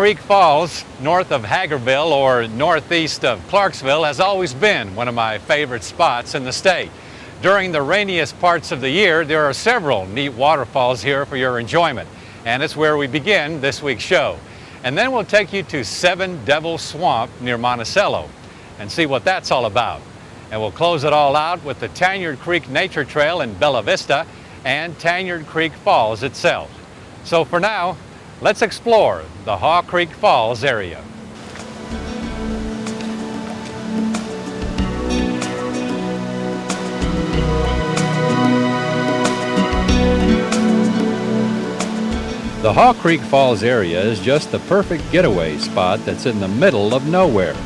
Creek Falls, north of Hagerville or northeast of Clarksville, has always been one of my favorite spots in the state. During the rainiest parts of the year, there are several neat waterfalls here for your enjoyment, and it's where we begin this week's show. And then we'll take you to Seven Devil Swamp near Monticello and see what that's all about. And we'll close it all out with the Tanyard Creek Nature Trail in Bella Vista and Tanyard Creek Falls itself. So for now, let's explore the Haw Creek Falls area. The Haw Creek Falls area is just the perfect getaway spot that's in the middle of nowhere.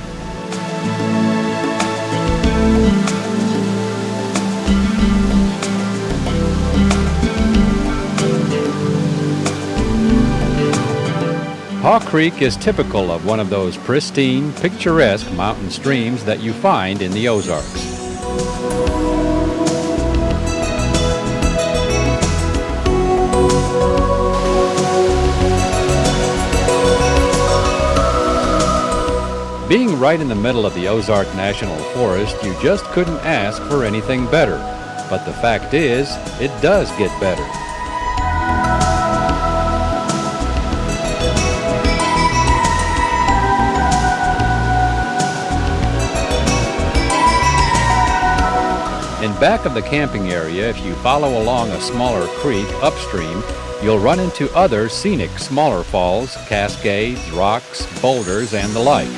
Haw Creek is typical of one of those pristine, picturesque mountain streams that you find in the Ozarks. Being right in the middle of the Ozark National Forest, you just couldn't ask for anything better. But the fact is, it does get better. In back of the camping area, if you follow along a smaller creek upstream, you'll run into other scenic smaller falls, cascades, rocks, boulders, and the like,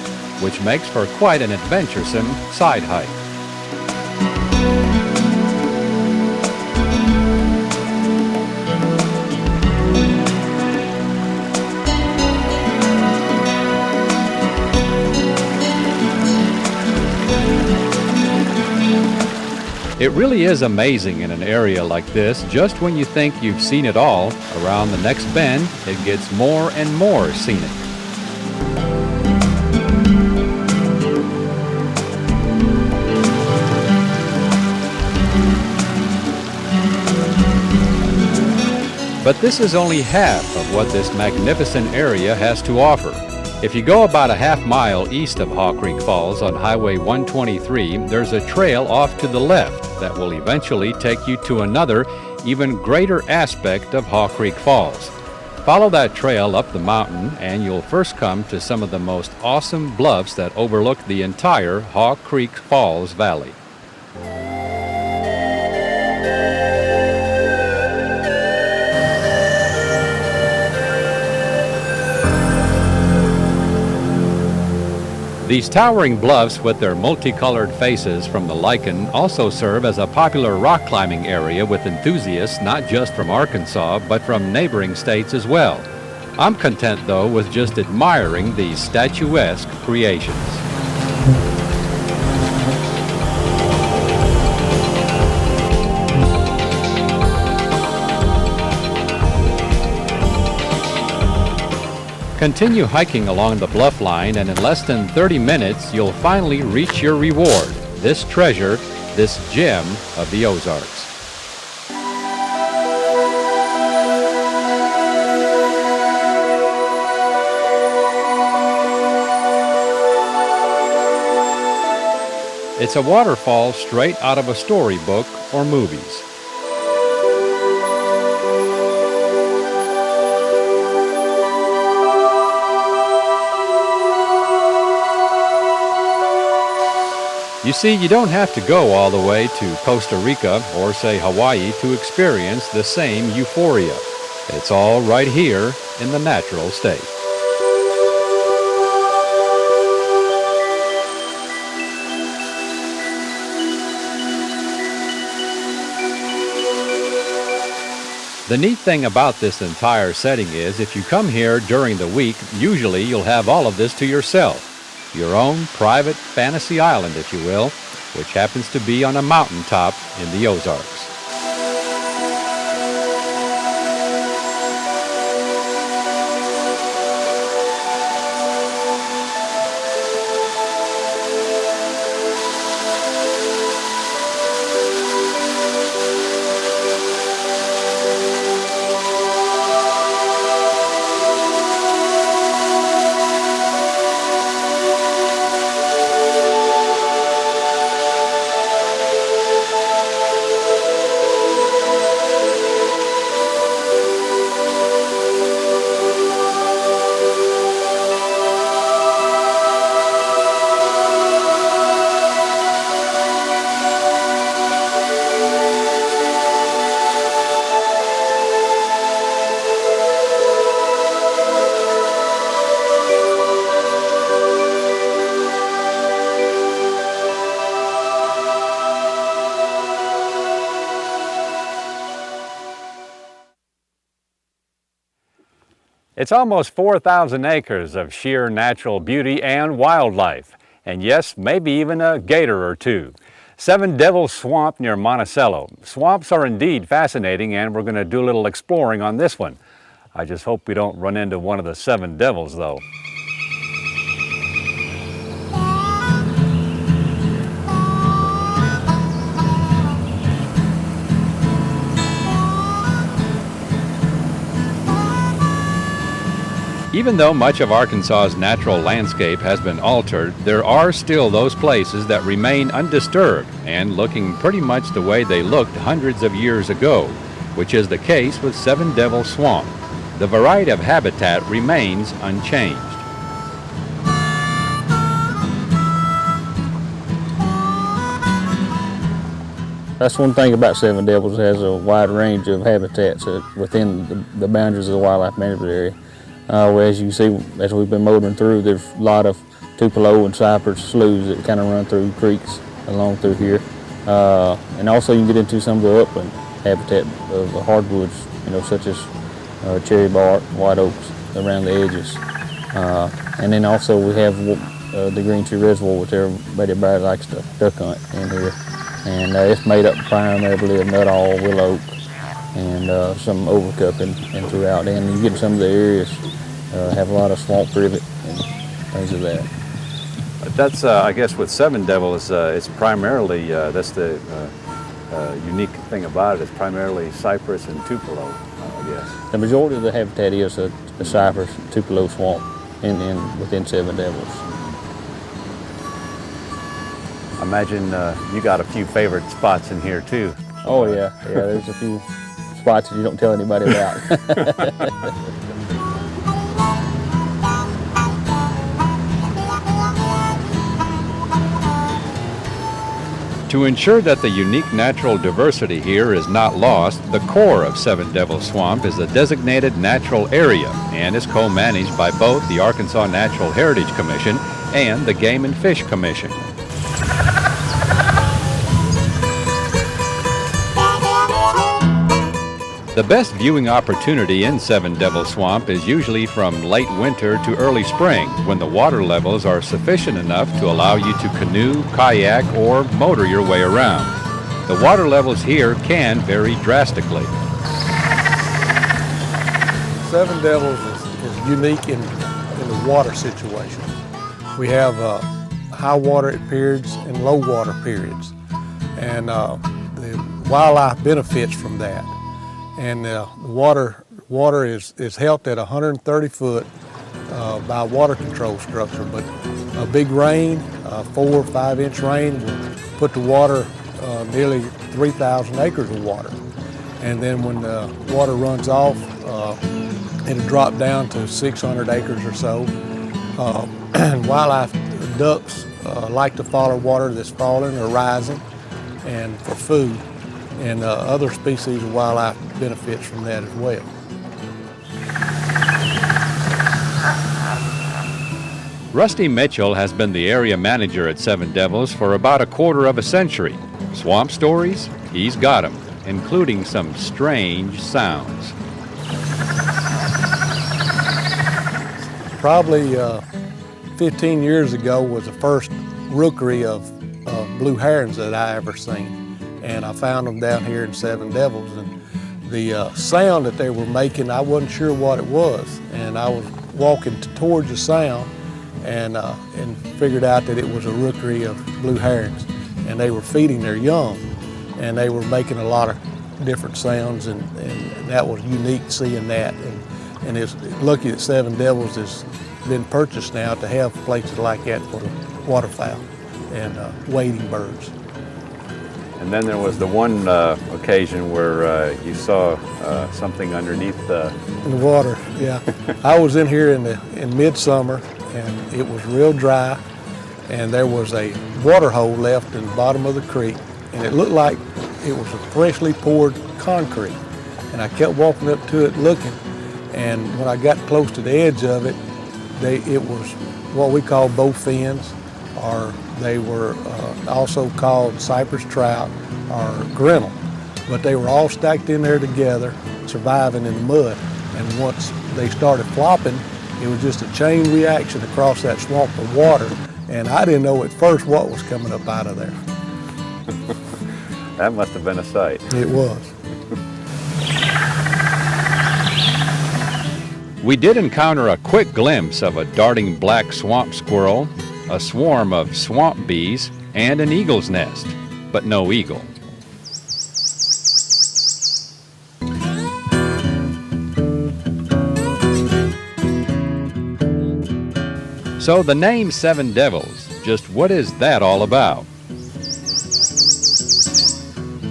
which makes for quite an adventuresome side hike. It really is amazing in an area like this. Just when you think you've seen it all, around the next bend, it gets more and more scenic. But this is only half of what this magnificent area has to offer. If you go about a half mile east of Haw Creek Falls on Highway 123, there's a trail off to the left that will eventually take you to another, even greater aspect of Haw Creek Falls. Follow that trail up the mountain and you'll first come to some of the most awesome bluffs that overlook the entire Haw Creek Falls Valley. These towering bluffs with their multicolored faces from the lichen also serve as a popular rock climbing area with enthusiasts not just from Arkansas but from neighboring states as well. I'm content though with just admiring these statuesque creations. Continue hiking along the bluff line, and in less than 30 minutes, you'll finally reach your reward, this treasure, this gem of the Ozarks. It's a waterfall straight out of a storybook or movies. You see, you don't have to go all the way to Costa Rica or, say, Hawaii to experience the same euphoria. It's all right here in the natural state. The neat thing about this entire setting is if you come here during the week, usually you'll have all of this to yourself. Your own private fantasy island, if you will, which happens to be on a mountaintop in the Ozarks. It's almost 4,000 acres of sheer natural beauty and wildlife, and yes, maybe even a gator or two. Seven Devils Swamp near Monticello. Swamps are indeed fascinating, and we're going to do a little exploring on this one. I just hope we don't run into one of the seven devils, though. Even though much of Arkansas's natural landscape has been altered, there are still those places that remain undisturbed and looking pretty much the way they looked hundreds of years ago, which is the case with Seven Devils Swamp. The variety of habitat remains unchanged. That's one thing about Seven Devils. It has a wide range of habitats within the boundaries of the wildlife management area. As you see, as we've been motoring through, there's a lot of tupelo and cypress sloughs that kind of run through creeks along through here. And also you can get into some of the upland habitat of the hardwoods, such as cherry bark, white oaks around the edges. And then also we have the Green Tree Reservoir, which everybody likes to duck hunt in here. And it's made up primarily of nuttall, willow oak, and some overcup and throughout. And you get some of the areas have a lot of swamp privet and things of that. That's, I guess, with Seven Devils, it's primarily, that's the unique thing about it, it's primarily cypress and tupelo, I guess. The majority of the habitat is a cypress tupelo swamp within Seven Devils. I imagine you got a few favorite spots in here too. Oh yeah, there's a few spots that you don't tell anybody about. To ensure that the unique natural diversity here is not lost, the core of Seven Devils Swamp is a designated natural area and is co-managed by both the Arkansas Natural Heritage Commission and the Game and Fish Commission. The best viewing opportunity in Seven Devils Swamp is usually from late winter to early spring, when the water levels are sufficient enough to allow you to canoe, kayak, or motor your way around. The water levels here can vary drastically. Seven Devils is unique in the water situation. We have high water periods and low water periods, and the wildlife benefits from that. And the water is held at 130 foot by a water control structure, but a big rain, 4 or 5 inch rain, will put the water, nearly 3,000 acres of water. And then when the water runs off, it'll drop down to 600 acres or so. And wildlife ducks like to follow water that's falling or rising and for food. And other species of wildlife benefits from that as well. Rusty Mitchell has been the area manager at Seven Devils for about a quarter of a century. Swamp stories? He's got them, including some strange sounds. Probably 15 years ago was the first rookery of blue herons that I ever seen. And I found them down here in Seven Devils, and the sound that they were making, I wasn't sure what it was. And I was walking towards the sound and figured out that it was a rookery of blue herons, and they were feeding their young, and they were making a lot of different sounds, and that was unique seeing that. And it's lucky that Seven Devils has been purchased now to have places like that for the waterfowl and wading birds. And then there was the one occasion where you saw something underneath the... In the water, yeah. I was in here in midsummer, and it was real dry, and there was a water hole left in the bottom of the creek, and it looked like it was a freshly poured concrete. And I kept walking up to it looking, and when I got close to the edge of it, it was what we call bowfins, or they were also called cypress trout or grinnell. But they were all stacked in there together, surviving in the mud. And once they started flopping, it was just a chain reaction across that swamp of water, and I didn't know at first what was coming up out of there. That must have been a sight. It was. We did encounter a quick glimpse of a darting black swamp squirrel, a swarm of swamp bees, and an eagle's nest, but no eagle. So the name Seven Devils, just what is that all about?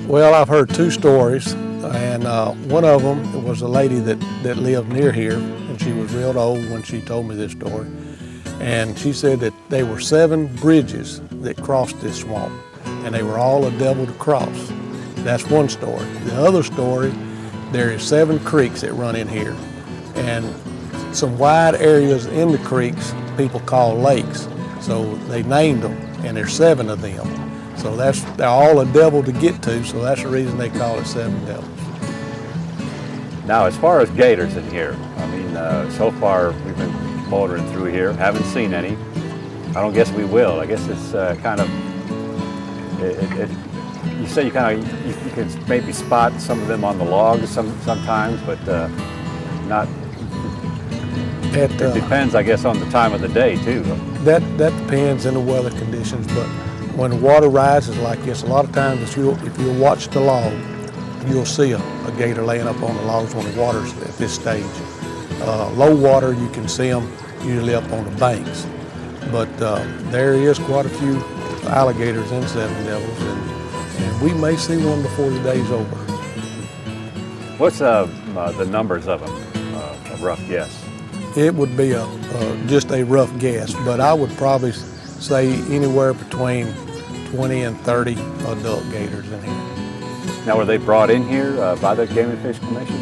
Well, I've heard two stories, and one of them was a lady that lived near here, and she was real old when she told me this story. And she said that there were 7 bridges that crossed this swamp, and they were all a devil to cross. That's one story. The other story, there is 7 creeks that run in here, and some wide areas in the creeks people call lakes. So they named them, and there's 7 of them. So they're all a devil to get to, so that's the reason they call it 7 Devils. Now, as far as gators in here, I mean, so far we've been motoring through here, haven't seen any. I don't guess we will. I guess it's kind of, you say you kind of, you can maybe spot some of them on the logs sometimes, but not. It depends, I guess, on the time of the day too. That depends on the weather conditions, but when the water rises like this, a lot of times if you watch the log, you'll see a gator laying up on the logs when the water's at this stage. Low water, you can see them usually up on the banks, but there is quite a few alligators in Seven Devils, and we may see one before the day's over. What's the numbers of them, a rough guess? It would be just a rough guess, but I would probably say anywhere between 20 and 30 adult gators in here. Now, were they brought in here by the Game and Fish Commission?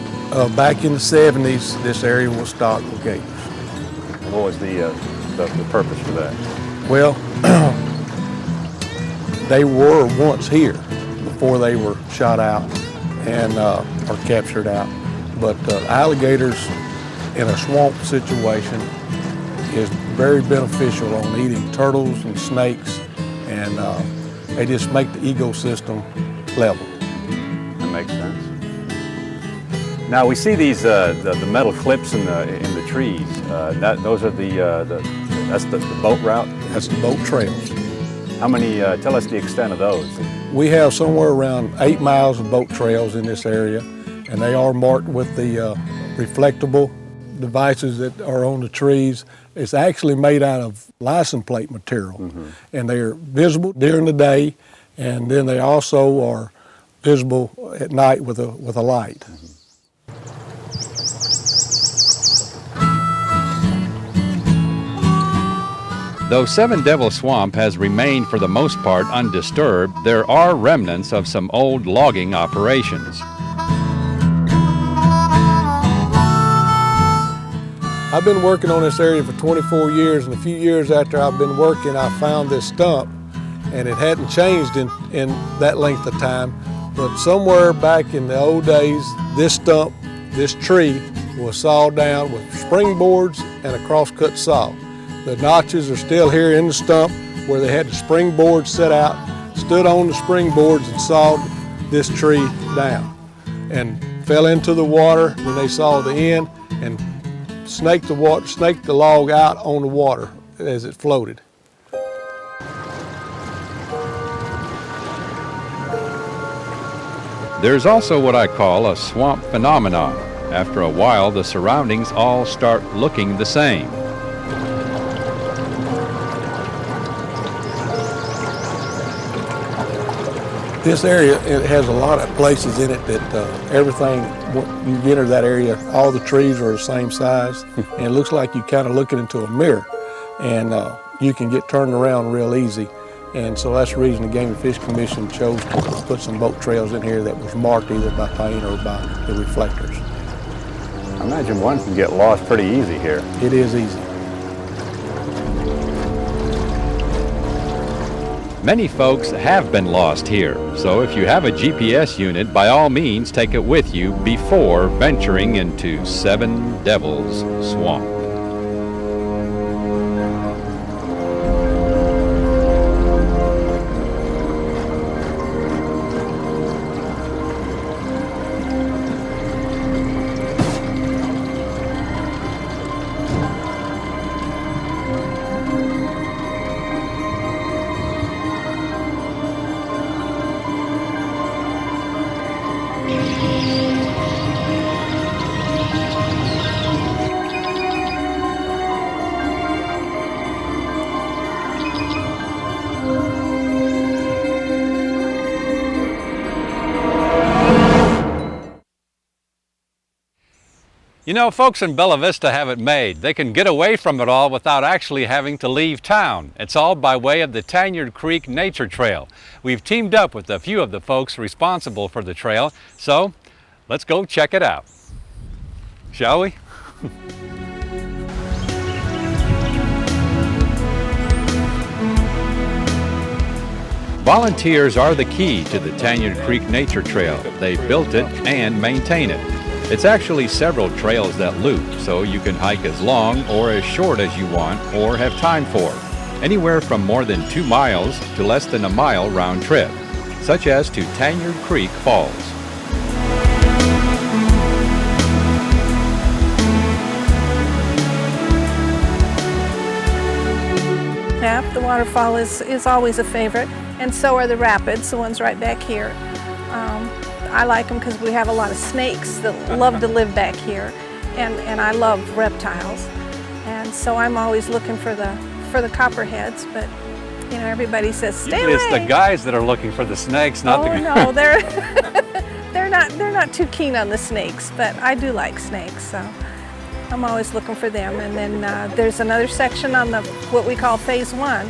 Back in the 70s, this area was stocked with gators. What was the purpose for that? Well, they were once here before they were shot out and or captured out. But alligators in a swamp situation is very beneficial on eating turtles and snakes, and they just make the ecosystem level. That makes sense. Now we see these the metal clips in the trees. Those are that's the boat route. That's the boat trails. How many? Tell us the extent of those. We have somewhere around 8 miles of boat trails in this area, and they are marked with the reflectable devices that are on the trees. It's actually made out of license plate material, and they are visible during the day, and then they also are visible at night with a light. Though Seven Devil Swamp has remained for the most part undisturbed, there are remnants of some old logging operations. I've been working on this area for 24 years, and a few years after I've been working, I found this stump, and it hadn't changed in that length of time, but somewhere back in the old days, this stump, this tree, was sawed down with springboards and a cross-cut saw. The notches are still here in the stump where they had the springboards set out, stood on the springboards and sawed this tree down, and fell into the water when they sawed the end, and snaked the log out on the water as it floated. There's also what I call a swamp phenomenon. After a while, the surroundings all start looking the same. This area, it has a lot of places in it that everything, you enter that area, all the trees are the same size, and it looks like you're kind of looking into a mirror, and you can get turned around real easy. And so that's the reason the Game and Fish Commission chose to put some boat trails in here that was marked either by paint or by the reflectors. I imagine one can get lost pretty easy here. It is easy. Many folks have been lost here, so if you have a GPS unit, by all means take it with you before venturing into Seven Devils Swamp. You know, folks in Bella Vista have it made. They can get away from it all without actually having to leave town. It's all by way of the Tanyard Creek Nature Trail. We've teamed up with a few of the folks responsible for the trail, so let's go check it out. Shall we? Volunteers are the key to the Tanyard Creek Nature Trail. They built it and maintain it. It's actually several trails that loop, so you can hike as long or as short as you want or have time for. Anywhere from more than 2 miles to less than a mile round trip, such as to Tanyard Creek Falls. KAFT, the waterfall, is always a favorite, and so are the rapids, the ones right back here. I like them because we have a lot of snakes that love to live back here, and I love reptiles, and so I'm always looking for the copperheads. But you know, everybody says stay away. It's the guys that are looking for the snakes, not the guys. No, they're not too keen on the snakes, but I do like snakes, so I'm always looking for them. And then there's another section on what we call Phase 1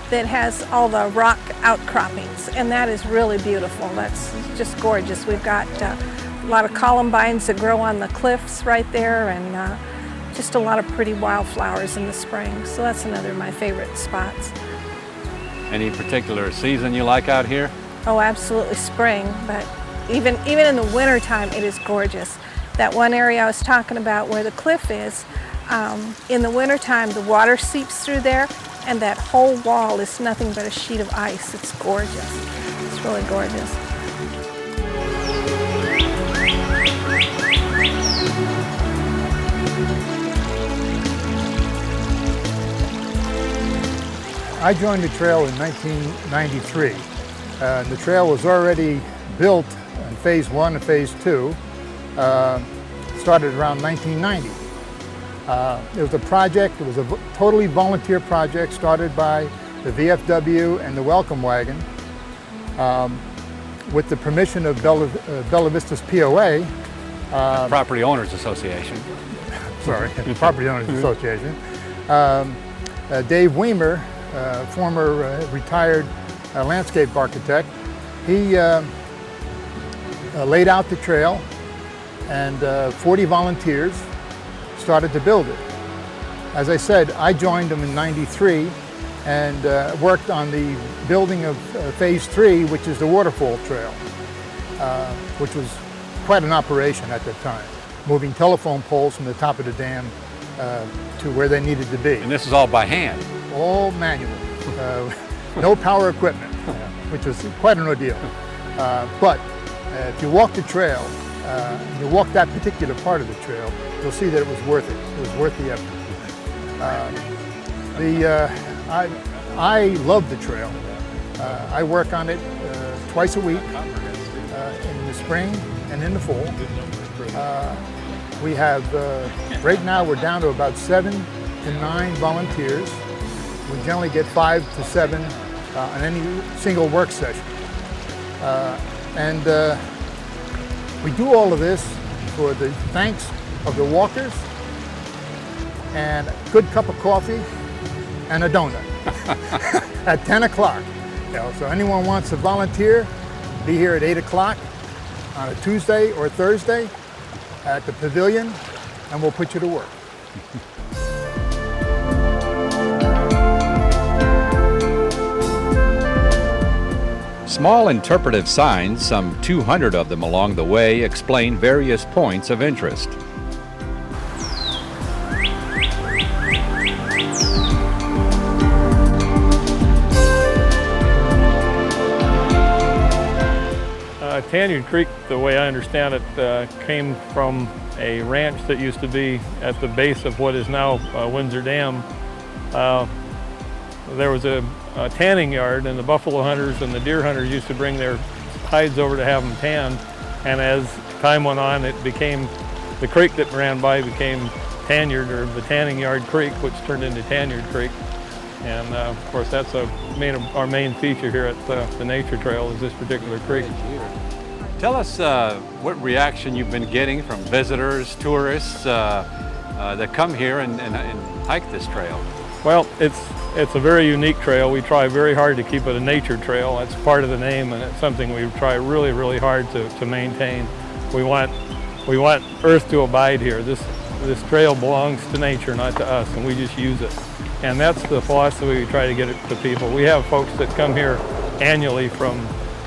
that has all the rock outcroppings, and that is really beautiful. That's just gorgeous. We've got a lot of columbines that grow on the cliffs right there, and just a lot of pretty wildflowers in the spring. So that's another of my favorite spots. Any particular season you like out here? Oh, absolutely spring, but even in the wintertime, it is gorgeous. That one area I was talking about where the cliff is, in the wintertime, the water seeps through there, and that whole wall is nothing but a sheet of ice. It's gorgeous. It's really gorgeous. I joined the trail in 1993. The trail was already built in Phase 1 and Phase 2. Started around 1990. It was a project, it was a totally volunteer project started by the VFW and the Welcome Wagon with the permission of Bella Vista's POA. Property Owners Association. Sorry, Property Owners Association. Dave Weimer, former retired landscape architect, he laid out the trail, and 40 volunteers started to build it. As I said, I joined them in '93 and worked on the building of Phase 3, which is the waterfall trail, which was quite an operation at that time, moving telephone poles from the top of the dam to where they needed to be. And this is all by hand? All manual. No power equipment, which was quite an ordeal. But if you walk the trail, you walk that particular part of the trail, you'll see that it was worth it. It was worth the effort. I love the trail. I work on it twice a week, in the spring and in the fall. We have, right now we're down to about 7 to 9 volunteers. We generally get 5 to 7 on any single work session. We do all of this for the thanks of the walkers and a good cup of coffee and a donut at 10 o'clock. So anyone wants to volunteer, be here at 8 o'clock on a Tuesday or Thursday at the pavilion, and we'll put you to work. small interpretive signs, some 200 of them along the way, explain various points of interest. Tanyard Creek, the way I understand it, came from a ranch that used to be at the base of what is now Windsor Dam. There was a tanning yard, and the buffalo hunters and the deer hunters used to bring their hides over to have them tanned. And as time went on, it became, the creek that ran by became Tanyard, or the Tanning Yard Creek, which turned into Tanyard Creek. And of course, that's our main feature here at the Nature Trail, is this particular creek. Tell us what reaction you've been getting from visitors, tourists that come here and hike this trail. Well, it's a very unique trail. We try very hard to keep it a nature trail. That's part of the name, and it's something we try really, really hard to maintain. We want Earth to abide here. This trail belongs to nature, not to us, and we just use it. And that's the philosophy we try to get it to people. We have folks that come here annually from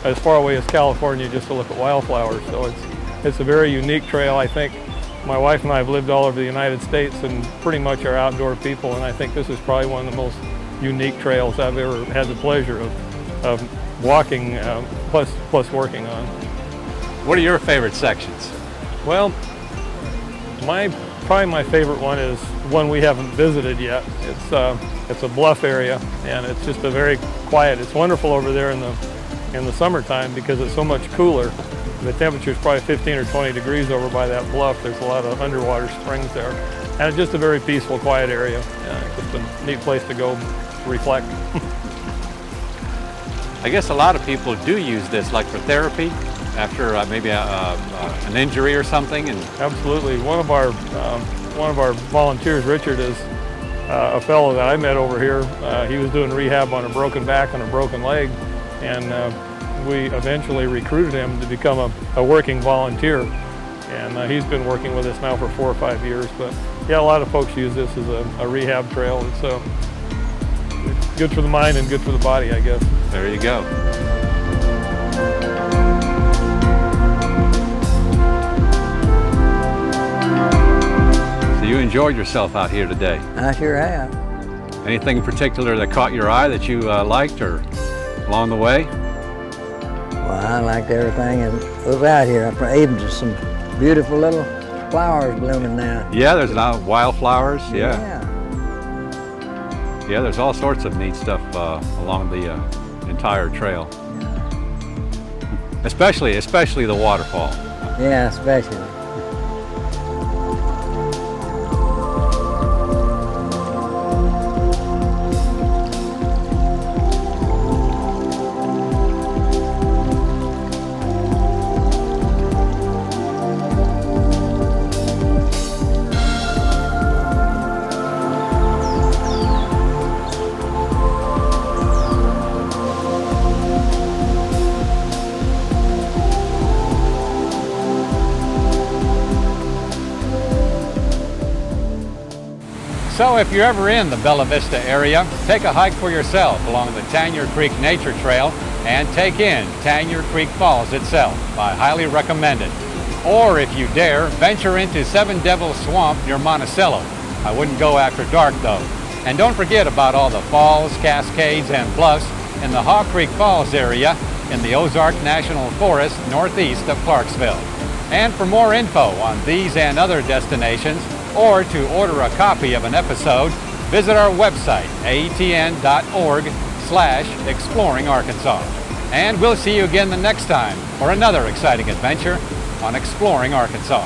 as far away as California just to look at wildflowers. So it's a very unique trail. I think my wife and I have lived all over the United States and pretty much are outdoor people, and I think this is probably one of the most unique trails I've ever had the pleasure of walking plus working on. What are your favorite sections? Well, probably my favorite one is one we haven't visited yet. It's a bluff area, and it's just a very quiet. It's wonderful over there in the summertime because it's so much cooler. The temperature is probably 15 or 20 degrees over by that bluff. There's a lot of underwater springs there, and it's just a very peaceful, quiet area. It's a neat place to go reflect. I guess a lot of people do use this, like for therapy, after maybe an injury or something. And absolutely, one of our volunteers, Richard, is a fellow that I met over here. He was doing rehab on a broken back and a broken leg, and we eventually recruited him to become a working volunteer. And he's been working with us now for 4 or 5 years. But yeah, a lot of folks use this as a rehab trail. It's good for the mind and good for the body, I guess. There you go. So you enjoyed yourself out here today? I sure have. Anything in particular that caught your eye that you liked or along the way? Well, I liked everything that was out here. Even just some beautiful little flowers blooming now. Yeah, there's a lot of wildflowers. Yeah, there's all sorts of neat stuff along the entire trail. Especially the waterfall. Yeah, especially. So if you're ever in the Bella Vista area, take a hike for yourself along the Tanyard Creek Nature Trail and take in Tanyard Creek Falls itself. I highly recommend it. Or if you dare, venture into Seven Devils Swamp near Monticello. I wouldn't go after dark though. And don't forget about all the falls, cascades, and bluffs in the Haw Creek Falls area in the Ozark National Forest northeast of Clarksville. And for more info on these and other destinations, or to order a copy of an episode, visit our website, aetn.org/exploringarkansas. And we'll see you again the next time for another exciting adventure on Exploring Arkansas.